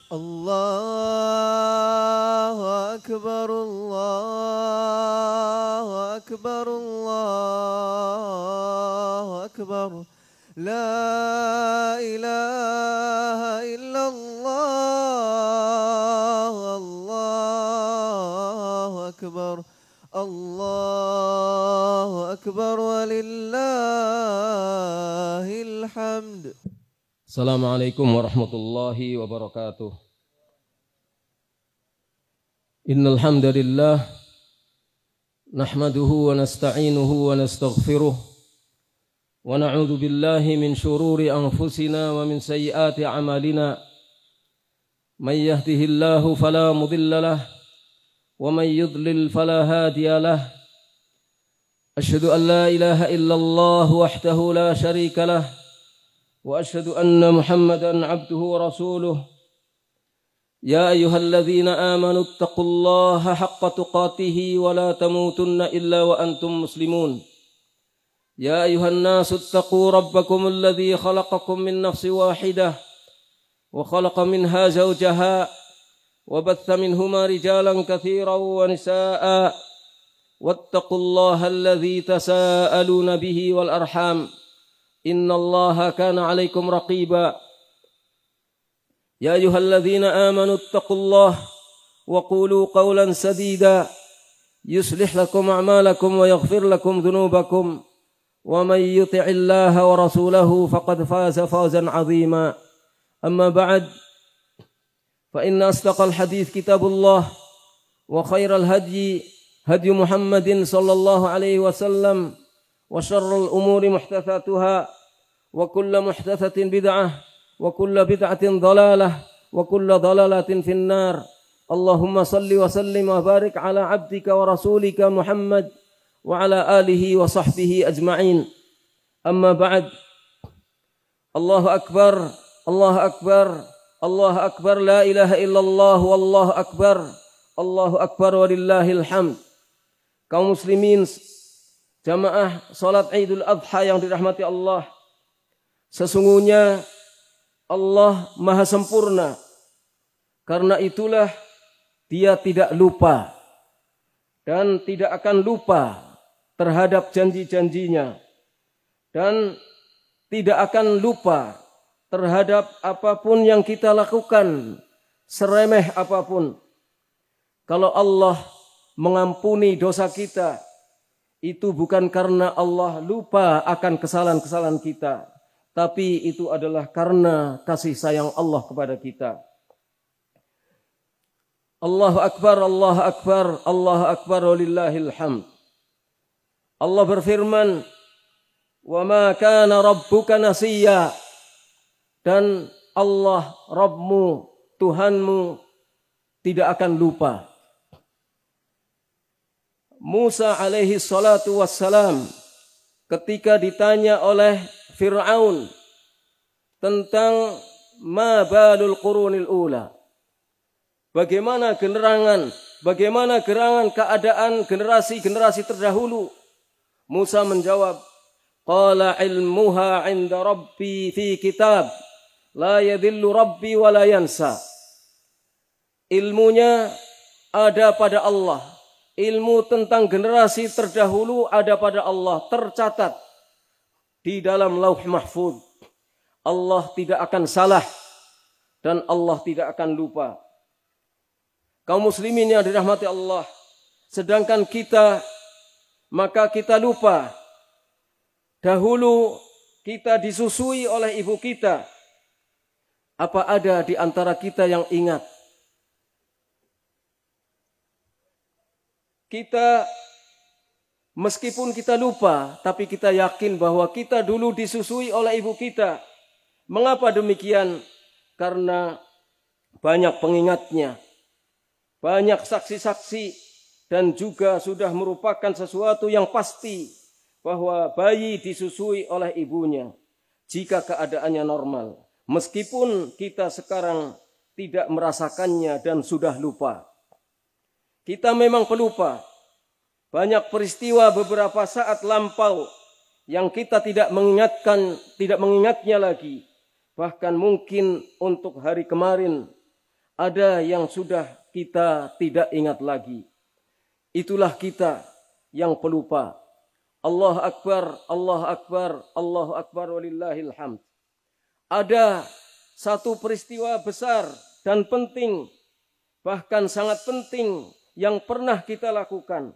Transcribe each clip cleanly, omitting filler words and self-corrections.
الله أكبر الله أكبر الله أكبر لا إله إلا الله الله أكبر الله أكبر ولله الحمد. Assalamualaikum warahmatullahi wabarakatuh. Innal hamdalillah nahmaduhu wa nasta'inuhu wa nastaghfiruh wa na'udzu billahi min shururi anfusina wa min sayyiati a'malina. May yahdihillahu fala mudilla lahu wa may yudlil fala hadiya lahu. Asyhadu an la ilaha illallah wahdahu la syarika lahu وأشهد أن محمدًا عبده ورسوله يا أيها الذين آمنوا اتقوا الله حق تقاته ولا تموتن إلا وأنتم مسلمون يا أيها الناس اتقوا ربكم الذي خلقكم من نفس واحدة وخلق منها زوجها وبث منهما رجالا كثيرا ونساء واتقوا الله الذي تساءلون به والأرحام إن الله كان عليكم رقيبا يا أيها الذين آمنوا اتقوا الله وقولوا قولا سديدا يصلح لكم أعمالكم ويغفر لكم ذنوبكم ومن يطع الله ورسوله فقد فاز فوزا عظيما أما بعد فإن أصدق الحديث كتاب الله وخير الهدي هدي محمد صلى الله عليه وسلم وشر الأمور محدثاتها وكل محدثة بدعة وكل بدعة ضلالة وكل ضلالة في النار اللهم صل وسلم وبارك على عبدك ورسولك محمد وعلى آله وصحبه أجمعين أما بعد الله أكبر الله أكبر الله أكبر لا إله إلا الله والله أكبر الله أكبر ولله الحمد. Kaum muslimin jamaah salat Idul Adha yang dirahmati Allah, sesungguhnya Allah maha sempurna. Karena itulah Dia tidak lupa dan tidak akan lupa terhadap janji-janjinya, dan tidak akan lupa terhadap apapun yang kita lakukan, seremeh apapun. Kalau Allah mengampuni dosa kita, itu bukan karena Allah lupa akan kesalahan-kesalahan kita, tapi itu adalah karena kasih sayang Allah kepada kita. Allahu Akbar, Allahu Akbar, Allahu Akbar walillahil hamd. Allah berfirman, "Wa ma kana rabbuka nasiya." Dan Allah Rabbmu, Tuhanmu tidak akan lupa. Musa alaihi salatu wassalam ketika ditanya oleh Fir'aun tentang ma balul qurunil ula, bagaimana gerangan keadaan generasi-generasi terdahulu, Musa menjawab, qala ilmuha 'inda rabbi fi kitab la yadhillu rabbi wa la yansa. Ilmunya ada pada Allah. Ilmu tentang generasi terdahulu ada pada Allah, tercatat di dalam Lauh Mahfuz. Allah tidak akan salah dan Allah tidak akan lupa. Kaum muslimin yang dirahmati Allah, sedangkan kita, maka kita lupa. Dahulu kita disusui oleh ibu kita. Apa ada di antara kita yang ingat? Kita, meskipun kita lupa, tapi kita yakin bahwa kita dulu disusui oleh ibu kita. Mengapa demikian? Karena banyak pengingatnya, banyak saksi-saksi, dan juga sudah merupakan sesuatu yang pasti bahwa bayi disusui oleh ibunya jika keadaannya normal. Meskipun kita sekarang tidak merasakannya dan sudah lupa. Kita memang pelupa. Banyak peristiwa beberapa saat lampau yang kita tidak mengingatnya lagi. Bahkan mungkin untuk hari kemarin ada yang sudah kita tidak ingat lagi. Itulah kita yang pelupa. Allahu Akbar, Allahu Akbar, Allahu Akbar walillahil hamd. Ada satu peristiwa besar dan penting, bahkan sangat penting yang pernah kita lakukan.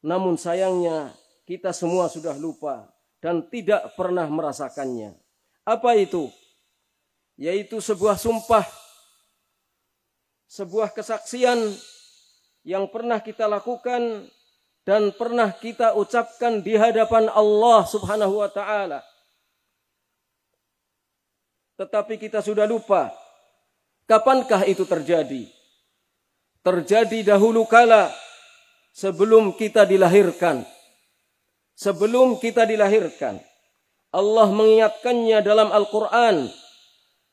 Namun sayangnya kita semua sudah lupa dan tidak pernah merasakannya. Apa itu? Yaitu sebuah sumpah, sebuah kesaksian yang pernah kita lakukan dan pernah kita ucapkan di hadapan Allah Subhanahu wa taala. Tetapi kita sudah lupa. Kapankah itu terjadi? Terjadi dahulu kala sebelum kita dilahirkan. Sebelum kita dilahirkan. Allah mengingatkannya dalam Al-Quran.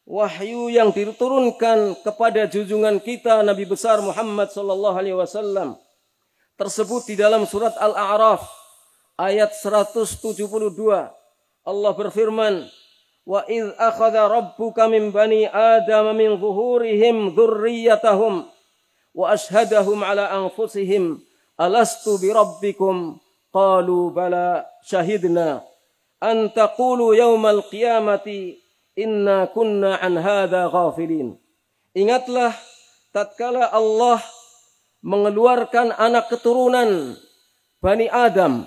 Wahyu yang diturunkan kepada junjungan kita Nabi besar Muhammad sallallahu alaihi wasallam tersebut di dalam surat Al-A'raf ayat 172. Allah berfirman, "Wa idz akhadha rabbuka min bani Adam min zuhurihim dzurriyyatahum wa ashhadahum ala anfusihim alastu bi rabbikum qalu bala syahidna an taqulu yaumal qiyamati inna kunna an hadza ghafilin." Ingatlah tatkala Allah mengeluarkan anak keturunan Bani Adam.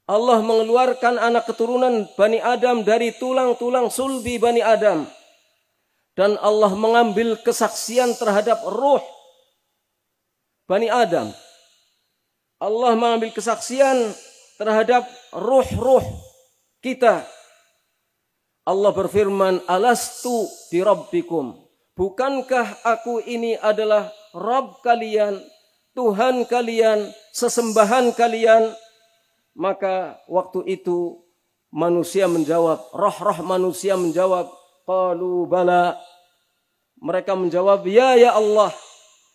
Allah mengeluarkan anak keturunan Bani Adam dari tulang-tulang sulbi Bani Adam. Dan Allah mengambil kesaksian terhadap ruh Bani Adam. Allah mengambil kesaksian terhadap ruh-ruh kita. Allah berfirman, "Alastu bi rabbikum." Bukankah aku ini adalah Rabb kalian, Tuhan kalian, sesembahan kalian? Maka waktu itu manusia menjawab, roh-roh manusia menjawab, qalu bala. Mereka menjawab, ya Allah,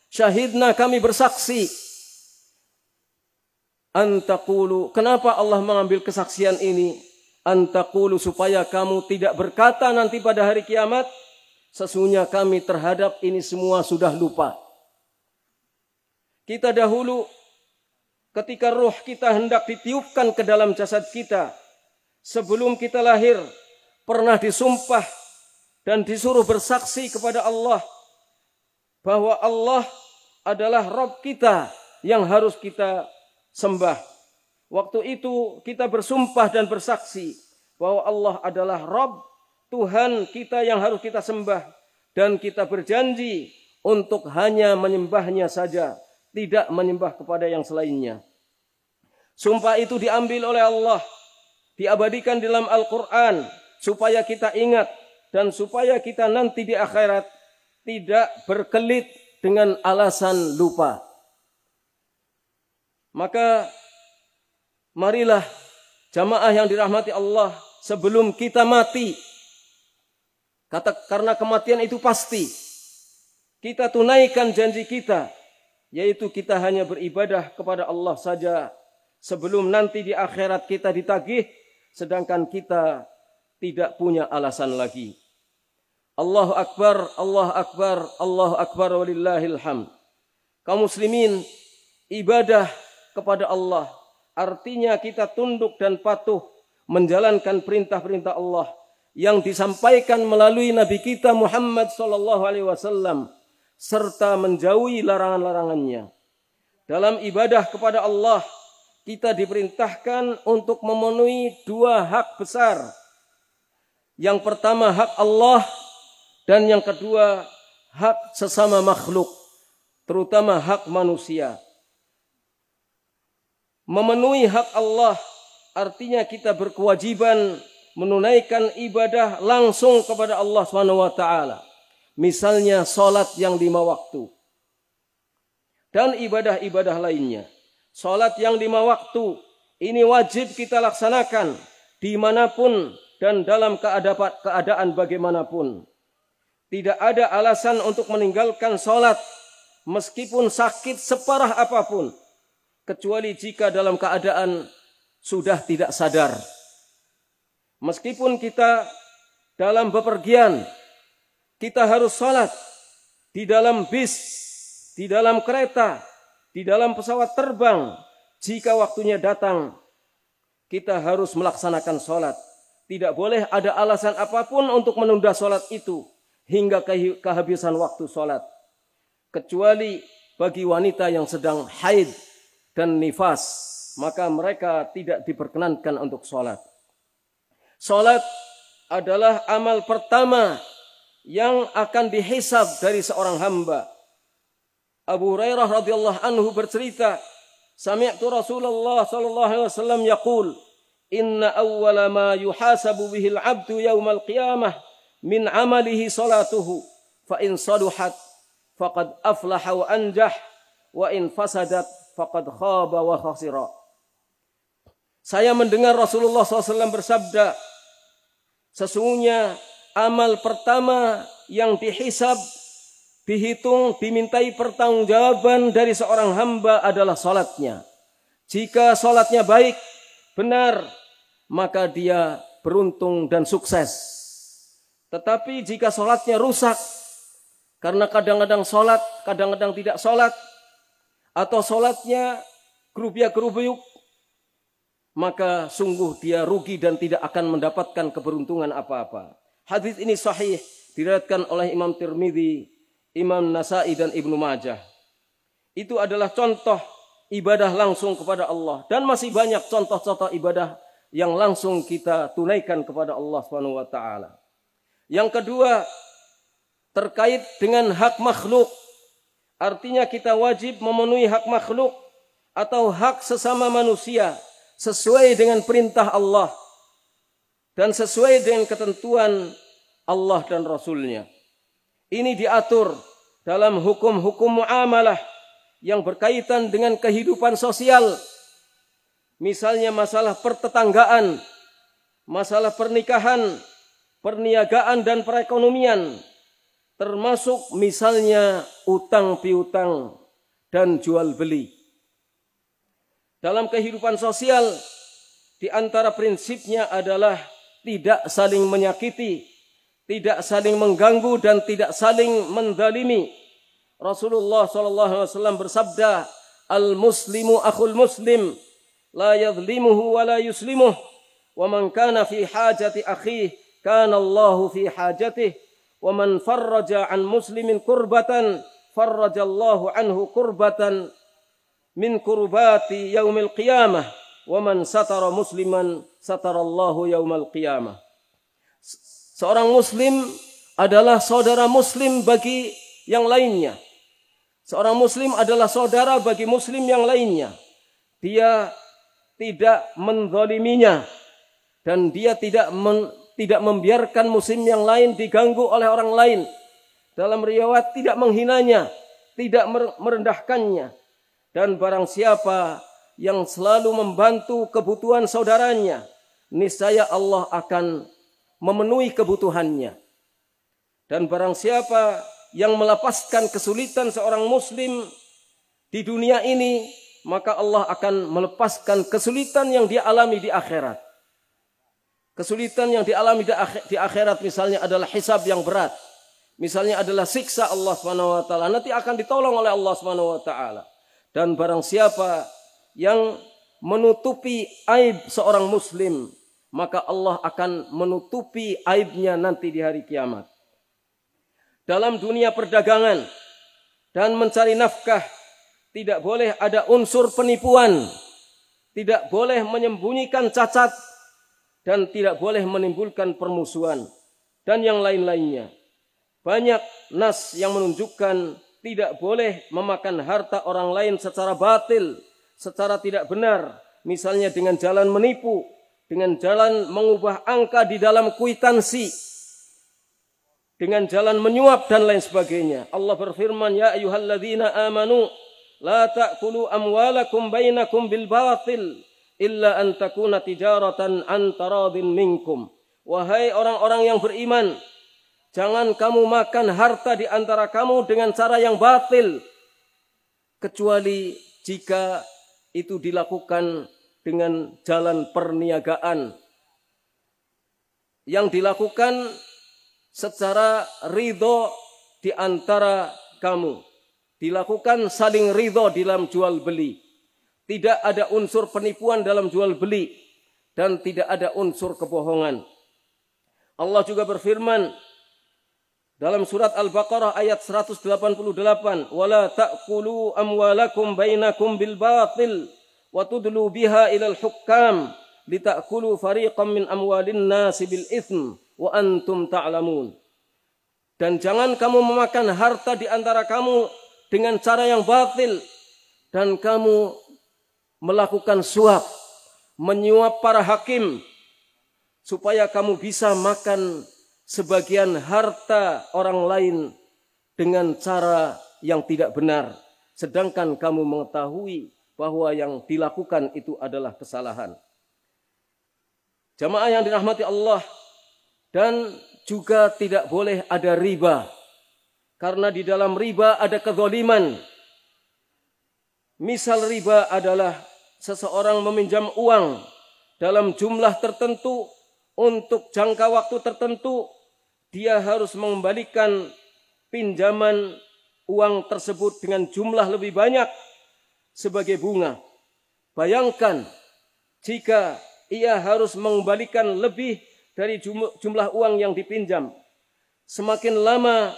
syahidna, kami bersaksi. Antaqulu, kenapa Allah mengambil kesaksian ini? Antaqulu, supaya kamu tidak berkata nanti pada hari kiamat, sesungguhnya kami terhadap ini semua sudah lupa. Kita dahulu ketika roh kita hendak ditiupkan ke dalam jasad kita, sebelum kita lahir, pernah disumpah dan disuruh bersaksi kepada Allah bahwa Allah adalah Rabb kita yang harus kita sembah. Waktu itu kita bersumpah dan bersaksi bahwa Allah adalah Rabb, Tuhan kita yang harus kita sembah, dan kita berjanji untuk hanya menyembahnya saja, tidak menyembah kepada yang selainnya. Sumpah itu diambil oleh Allah, diabadikan dalam Al-Quran, supaya kita ingat dan supaya kita nanti di akhirat tidak berkelit dengan alasan lupa. Maka marilah jamaah yang dirahmati Allah, sebelum kita mati, karena kematian itu pasti, kita tunaikan janji kita, yaitu kita hanya beribadah kepada Allah saja, sebelum nanti di akhirat kita ditagih, sedangkan kita tidak punya alasan lagi. Allahu Akbar, Allahu Akbar, Allahu Akbar walillahil hamd. Kaum muslimin, ibadah kepada Allah artinya kita tunduk dan patuh menjalankan perintah-perintah Allah yang disampaikan melalui Nabi kita Muhammad sallallahu alaihi wasallam, serta menjauhi larangan-larangannya. Dalam ibadah kepada Allah, kita diperintahkan untuk memenuhi dua hak besar. Yang pertama hak Allah, dan yang kedua hak sesama makhluk, terutama hak manusia. Memenuhi hak Allah artinya kita berkewajiban menunaikan ibadah langsung kepada Allah SWT. Misalnya salat yang 5 waktu. Dan ibadah-ibadah lainnya. Salat yang 5 waktu ini wajib kita laksanakan dimanapun dan dalam keadaan bagaimanapun. Tidak ada alasan untuk meninggalkan salat meskipun sakit separah apapun, kecuali jika dalam keadaan sudah tidak sadar. Meskipun kita dalam bepergian, kita harus salat. di dalam bis, di dalam kereta, di dalam pesawat terbang, jika waktunya datang, kita harus melaksanakan sholat. Tidak boleh ada alasan apapun untuk menunda sholat itu hingga kehabisan waktu sholat. Kecuali bagi wanita yang sedang haid dan nifas, maka mereka tidak diperkenankan untuk sholat. Sholat adalah amal pertama yang akan dihisab dari seorang hamba. Abu Hurairah radhiyallahu anhu bercerita, sami'tu Rasulullah sallallahu alaihi wasallam yaqul, inna awwala ma yuhasabu bihi al-'abdu yawmal qiyamah min 'amalihi salatuhu, fa in saluhat faqad aflaha wa anjah, wa in fasadat faqad khaba wa khasira. Saya mendengar Rasulullah SAW bersabda, sesungguhnya amal pertama yang dihisab, dihitung, dimintai pertanggungjawaban dari seorang hamba adalah salatnya. Jika salatnya baik, benar, maka dia beruntung dan sukses. Tetapi jika salatnya rusak, karena kadang-kadang salat, kadang-kadang tidak salat, atau salatnya gerubiak-gerubuk, maka sungguh dia rugi dan tidak akan mendapatkan keberuntungan apa-apa. Hadis ini sahih, diriwayatkan oleh Imam Tirmidzi, Imam Nasai dan Ibnu Majah. Itu adalah contoh ibadah langsung kepada Allah, dan masih banyak contoh-contoh ibadah yang langsung kita tunaikan kepada Allah Subhanahu wa taala. Yang kedua, terkait dengan hak makhluk. Artinya kita wajib memenuhi hak makhluk atau hak sesama manusia sesuai dengan perintah Allah dan sesuai dengan ketentuan Allah dan Rasulnya. Ini diatur dalam hukum-hukum muamalah yang berkaitan dengan kehidupan sosial. Misalnya masalah pertetanggaan, masalah pernikahan, perniagaan dan perekonomian, termasuk misalnya utang piutang dan jual beli. Dalam kehidupan sosial, di antara prinsipnya adalah tidak saling menyakiti, tidak saling mengganggu dan tidak saling menzalimi. Rasulullah SAW bersabda, al-muslimu akhul muslim, la yadhlimuhu wa la yuslimuh, wa man kana fi hajati akhih, kana Allahu fi hajatih, wa man farraja an muslimin kurbatan, farrajallahu anhu kurbatan min kurbati yaumil qiyamah, wa man satara musliman satarallahu yaumal qiyamah. Seorang muslim adalah saudara muslim bagi yang lainnya. Seorang muslim adalah saudara bagi muslim yang lainnya. Dia tidak menzaliminya dan dia tidak membiarkan muslim yang lain diganggu oleh orang lain. Dalam riwayat tidak menghinanya, tidak merendahkannya. Dan barang siapa yang selalu membantu kebutuhan saudaranya, niscaya Allah akan memenuhi kebutuhannya. Dan barang siapa yang melepaskan kesulitan seorang muslim di dunia ini, maka Allah akan melepaskan kesulitan yang dia alami di akhirat. Kesulitan yang dialami di akhirat misalnya adalah hisab yang berat. Misalnya adalah siksa Allah SWT. Nanti akan ditolong oleh Allah SWT. Dan barang siapa yang menutupi aib seorang muslim, maka Allah akan menutupi aibnya nanti di hari kiamat. Dalam dunia perdagangan dan mencari nafkah, tidak boleh ada unsur penipuan, tidak boleh menyembunyikan cacat, dan tidak boleh menimbulkan permusuhan, dan yang lain-lainnya. Banyak nas yang menunjukkan tidak boleh memakan harta orang lain secara batil, secara tidak benar. Misalnya dengan jalan menipu, dengan jalan mengubah angka di dalam kwitansi, dengan jalan menyuap dan lain sebagainya. Allah berfirman, ya ayyuhalladzina amanu, la ta'kulu amwalakum bainakum bil batil, illa an takuna tijaratan an taradin minkum. Wahai orang-orang yang beriman, jangan kamu makan harta di antara kamu dengan cara yang batil, kecuali jika itu dilakukan dengan jalan perniagaan yang dilakukan secara ridho di antara kamu. Dilakukan saling ridho dalam jual beli. Tidak ada unsur penipuan dalam jual beli. Dan tidak ada unsur kebohongan. Allah juga berfirman dalam surat Al-Baqarah ayat 188. وَلَا تَأْكُلُوا أَمْوَالَكُمْ بَيْنَكُمْ بِالْبَاطِلِ وَتُدْلُوا بِهَا إِلَى الْحُكَّامِ لِتَأْكُلُوا فَرِيقًا مِنْ أَمْوَالِ النَّاسِ بِالْإِثْمِ وَأَنْتُمْ تَعْلَمُونَ. Dan jangan kamu memakan harta di antara kamu dengan cara yang batil. Dan kamu melakukan suap, menyuap para hakim. Supaya kamu bisa makan sebagian harta orang lain dengan cara yang tidak benar. Sedangkan kamu mengetahui bahwa yang dilakukan itu adalah kesalahan. Jamaah yang dirahmati Allah, dan juga tidak boleh ada riba. Karena di dalam riba ada kezaliman. Misal riba adalah seseorang meminjam uang dalam jumlah tertentu untuk jangka waktu tertentu. Dia harus mengembalikan pinjaman uang tersebut dengan jumlah lebih banyak sebagai bunga. Bayangkan jika ia harus mengembalikan lebih dari jumlah uang yang dipinjam. Semakin lama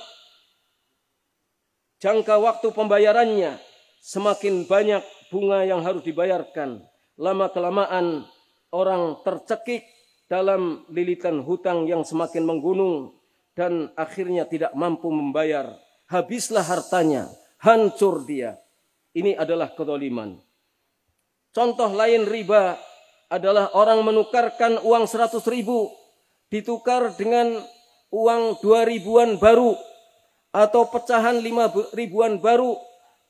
jangka waktu pembayarannya, semakin banyak bunga yang harus dibayarkan. Lama-kelamaan orang tercekik dalam lilitan hutang yang semakin menggunung dan akhirnya tidak mampu membayar. Habislah hartanya, hancur dia. Ini adalah kezaliman. Contoh lain riba adalah orang menukarkan uang 100.000 ditukar dengan uang 2.000-an baru atau pecahan 5.000-an baru,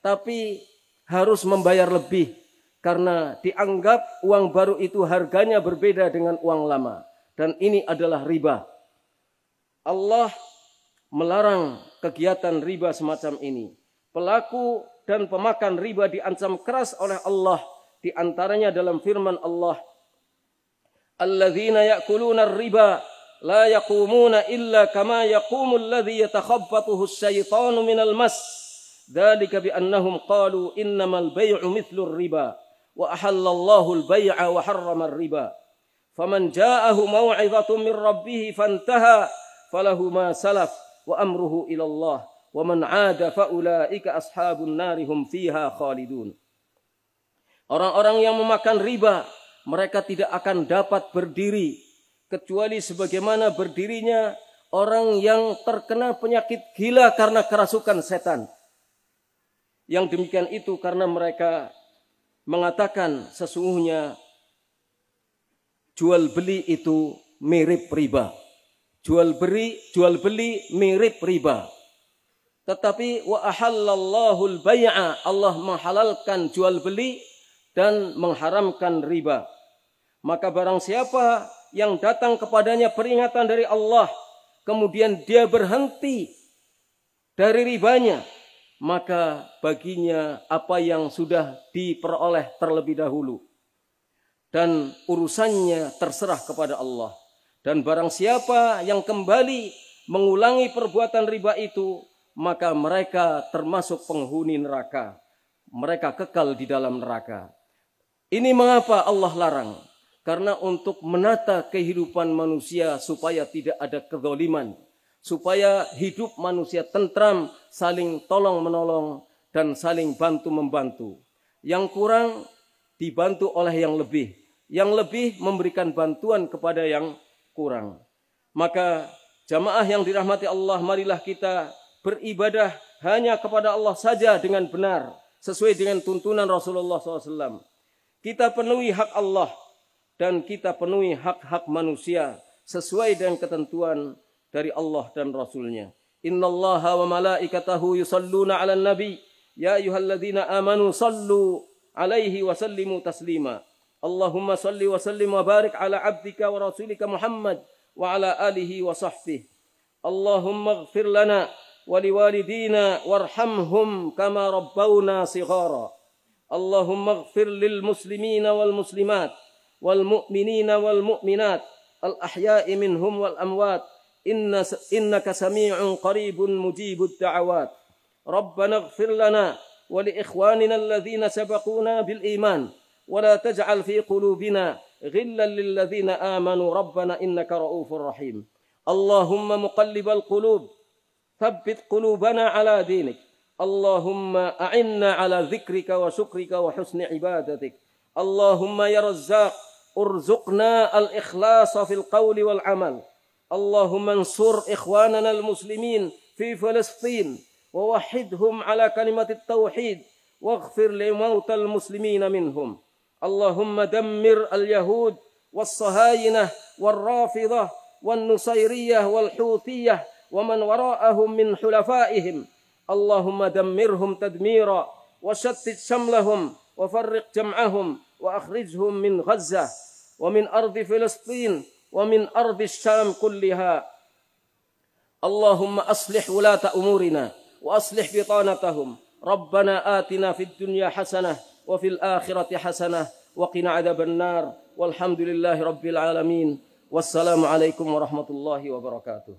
tapi harus membayar lebih karena dianggap uang baru itu harganya berbeda dengan uang lama, dan ini adalah riba. Allah melarang kegiatan riba semacam ini. Pelaku dan pemakan riba diancam keras oleh Allah. Di antaranya dalam firman Allah, alladzina ya'kuluna ar-riba la yaqumuna illa kama yaqumul ladzi yatakhabbathu asy-syaitanu minal mas. Dzalika bi annahum qalu innamal bay'u mithlu ar-riba wa ahallallahu al-bay'a wa harrama ar-riba. Faman ja'ahu maw'izatun min rabbih fantaha falahu ma salaf wa amruhu ila Allah wa man 'ada fa ulaika ashabun nar hum fiha khalidun. Orang-orang yang memakan riba, mereka tidak akan dapat berdiri kecuali sebagaimana berdirinya orang yang terkena penyakit gila karena kerasukan setan. Yang demikian itu karena mereka mengatakan sesungguhnya jual beli itu mirip riba. Jual beli mirip riba. Tetapi wa ahallallahu al-bay'a, Allah menghalalkan jual beli dan mengharamkan riba. Maka barang siapa yang datang kepadanya peringatan dari Allah, kemudian dia berhenti dari ribanya, maka baginya apa yang sudah diperoleh terlebih dahulu. Dan urusannya terserah kepada Allah. Dan barang siapa yang kembali mengulangi perbuatan riba itu, maka mereka termasuk penghuni neraka. Mereka kekal di dalam neraka. Ini mengapa Allah larang? Karena untuk menata kehidupan manusia supaya tidak ada kezaliman, supaya hidup manusia tentram, saling tolong-menolong dan saling bantu-membantu. Yang kurang dibantu oleh yang lebih memberikan bantuan kepada yang kurang. Maka jamaah yang dirahmati Allah, marilah kita beribadah hanya kepada Allah saja dengan benar, sesuai dengan tuntunan Rasulullah SAW. Kita penuhi hak Allah dan kita penuhi hak-hak manusia sesuai dengan ketentuan dari Allah dan Rasulnya. Innallaha wa malaikatahu yusalluna 'alan nabi ya ayyuhalladzina amanu sallu 'alaihi wa sallimu taslima. Allahumma salli wa sallim wa barik 'ala 'abdika wa rasulika Muhammad wa 'ala alihi wa sahbihi. Allahumma ighfir lana wa liwalidina warhamhum kama rabbawna shighara. Allahumma ighfir lil muslimina wal muslimat wal mu'minina wal mu'minat al ahya'i minhum wal amwat innaka sami'un qaribun mujibud da'awat. ربنا اغفر لنا ولإخواننا الذين سبقونا بالإيمان ولا تجعل في قلوبنا غلا للذين آمنوا ربنا إنك رؤوف رحيم. اللهم مقلب القلوب ثبت قلوبنا على دينك. اللهم أعنا على ذكرك وشكرك وحسن عبادتك. اللهم يا رزاق ارزقنا الإخلاص في القول والعمل. اللهم انصر إخواننا المسلمين في فلسطين ووحدهم على كلمة التوحيد واغفر لموتى المسلمين منهم. اللهم دمر اليهود والصهاينة والرافضة والنصيرية والحوثية ومن وراءهم من حلفائهم. اللهم دمرهم تدميرا وشتت شملهم وفرق جمعهم وأخرجهم من غزة ومن أرض فلسطين ومن أرض الشام كلها. اللهم أصلح ولاة أمورنا وأصلح بطانتهم. ربنا آتنا في الدنيا حسنة وفي الآخرة حسنة وقنا عذاب النار والحمد لله رب العالمين والسلام عليكم ورحمة الله وبركاته.